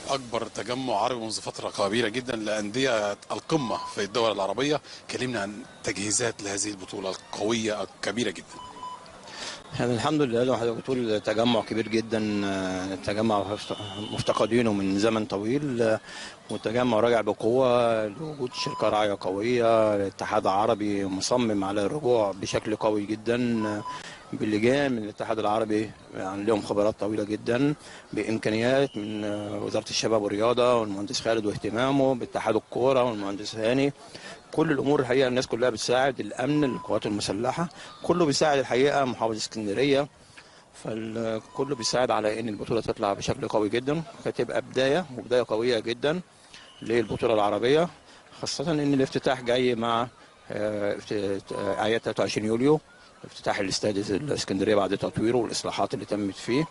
أكبر تجمع عربي منذ فترة كبيرة جدا لأندية القمة في الدول العربية. كلمنا عن تجهيزات لهذه البطولة القوية الكبيرة جدا. يعني الحمد لله زي ما حضرتك بتقول تجمع كبير جدا، تجمع مفتقدينه من زمن طويل، والتجمع راجع بقوة لوجود شركة راعية قوية. الاتحاد العربي مصمم على الرجوع بشكل قوي جدا باللجان من الاتحاد العربي، عندهم خبرات طويلة جدا بإمكانيات من وزارة الشباب والرياضة والمهندس خالد واهتمامه باتحاد الكورة والمهندس هاني. كل الامور الحقيقه الناس كلها بتساعد، الامن، القوات المسلحه، كله بيساعد الحقيقه، محافظ اسكندريه، فكله بيساعد على ان البطوله تطلع بشكل قوي جدا، فتبقى بدايه وبدايه قويه جدا للبطوله العربيه، خاصه ان الافتتاح جاي مع اعياد 23 يوليو، افتتاح الاستاد الاسكندريه بعد تطويره والاصلاحات اللي تمت فيه،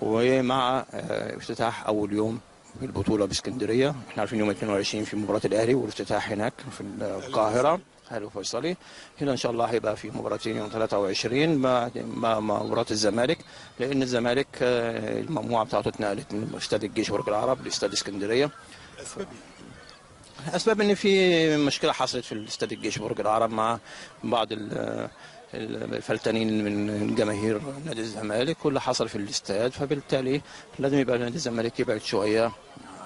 ومع افتتاح اول يوم في البطوله باسكندريه. احنا عارفين يوم 22 في مباراه الاهلي والافتتاح هناك في القاهره اهلي وفيصلي. هنا ان شاء الله هيبقى في مباراتين يوم 23 مع مباراه الزمالك، لان الزمالك المجموعه بتاعته اتنقلت من استاد الجيش برج العرب لاستاد اسكندريه. اسباب ان في مشكله حصلت في الاستاد الجيش برج العرب مع بعض الفلتانين من جماهير نادي الزمالك، واللي حصل في الاستاد، فبالتالي لازم يبقى نادي الزمالك يبعد شويه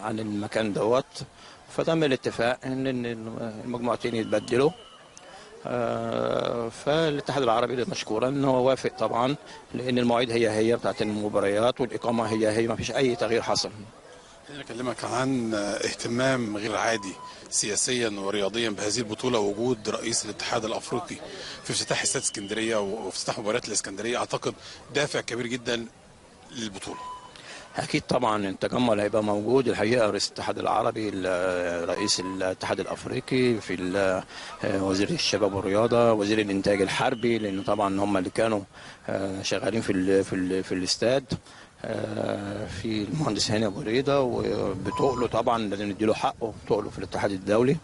عن المكان دوت. فتم الاتفاق ان المجموعتين يتبدلوا، فالاتحاد العربي مشكورا ان هو وافق طبعا، لان المواعيد هي بتاعت المباريات والاقامه هي ما فيش اي تغيير حصل. خليني أكلمك عن اهتمام غير عادي سياسيا ورياضيا بهذه البطولة، وجود رئيس الاتحاد الأفريقي في افتتاح استاد اسكندرية وافتتاح مباريات الإسكندرية، أعتقد دافع كبير جدا للبطولة. اكيد طبعا التجمع اللي هيبقى موجود الحقيقه رئيس الاتحاد العربي، رئيس الاتحاد الافريقي، في وزير الشباب والرياضه، وزير الانتاج الحربي، لانه طبعا هم اللي كانوا شغالين في الاستاد، في المهندس هاني ابو ريده، وبتقله طبعا لازم نديله حقه، بتقله في الاتحاد الدولي.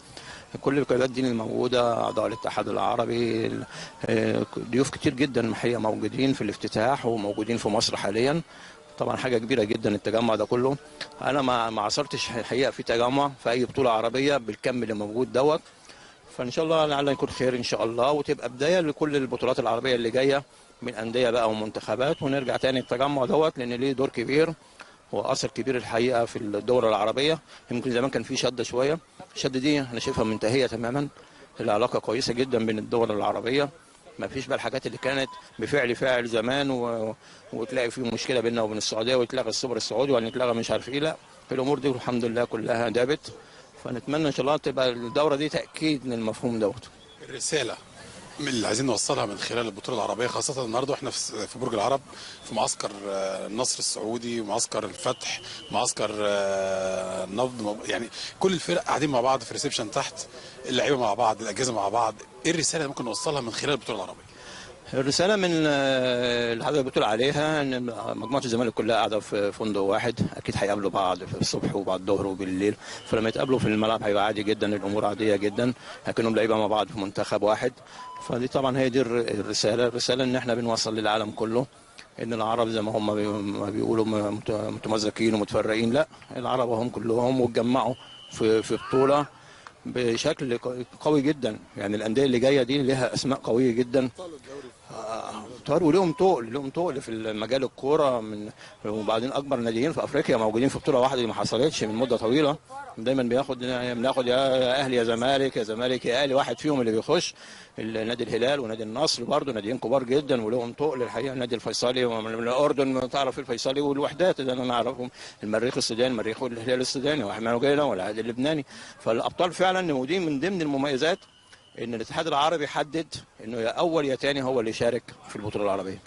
كل القيادات دي الموجوده، اعضاء الاتحاد العربي، ضيوف كتير جدا الحقيقه موجودين في الافتتاح وموجودين في مصر حاليا. طبعا حاجه كبيره جدا التجمع ده كله. انا ما عصرتش الحقيقه في تجمع في اي بطوله عربيه بالكم اللي موجود دوت، فان شاء الله لعل يكون خير ان شاء الله، وتبقى بدايه لكل البطولات العربيه اللي جايه من انديه بقى ومنتخبات، ونرجع تاني التجمع دوت، لان ليه دور كبير واثر كبير الحقيقه في الدول العربيه. يمكن زمان كان في شده شويه، الشده دي انا شايفها منتهيه تماما، العلاقه كويسه جدا بين الدول العربيه، ما فيش بقى الحاجات اللي كانت بفعل فاعل زمان وتلاقي في مشكله بيننا وبين السعوديه ويتلغى السوبر السعودي ولا يتلغى مش عارف ايه. لا، في الامور دي الحمد لله كلها دابت، فنتمنى ان شاء الله تبقى الدوره دي تاكيد للمفهوم دوت. الرسالة من اللي عايزين نوصلها من خلال البطولة العربية، خاصة النهارده احنا في برج العرب، في معسكر النصر السعودي، معسكر الفتح، معسكر النبض، يعني كل الفرق قاعدين مع بعض في ريسبشن تحت، اللعيبة مع بعض، الأجهزة مع بعض. ايه الرسالة اللي ممكن نوصلها من خلال البطولة العربية؟ الرسالة من اللي حضرتك بتقول عليها ان مجموعة الزمالك كلها قاعدة في فندق واحد، اكيد هيقابلوا بعض في الصبح وبعد الظهر وبالليل، فلما يتقابلوا في الملعب هيبقى عادي جدا، الامور عادية جدا، لكنهم لعيبة مع بعض في منتخب واحد. فدي طبعا هي دي الرسالة ان احنا بنوصل للعالم كله ان العرب زي ما هم ما بيقولوا متمزقين ومتفرقين، لا، العرب هم كلهم واتجمعوا في بطولة بشكل قوي جدا. يعني الانديه اللي جايه دي لها اسماء قويه جدا، ولهم تقل في المجال الكوره، وبعدين اكبر ناديين في افريقيا موجودين في بطوله واحده، دي ما حصلتش من مده طويله. دايما بناخد يا اهلي يا زمالك، يا زمالك يا اهلي، واحد فيهم اللي بيخش. نادي الهلال ونادي النصر برضه ناديين كبار جدا ولهم تقل الحقيقه. النادي الفيصلي من الاردن، تعرف الفيصلي والوحدات اللي انا اعرفهم، المريخ السوداني، المريخ والهلال السوداني، واحمد وجيله والعهد اللبناني. فالابطال فعلا موجودين. من ضمن المميزات ان الاتحاد العربي حدد انه يا اول يا تاني هو اللي يشارك في البطوله العربيه.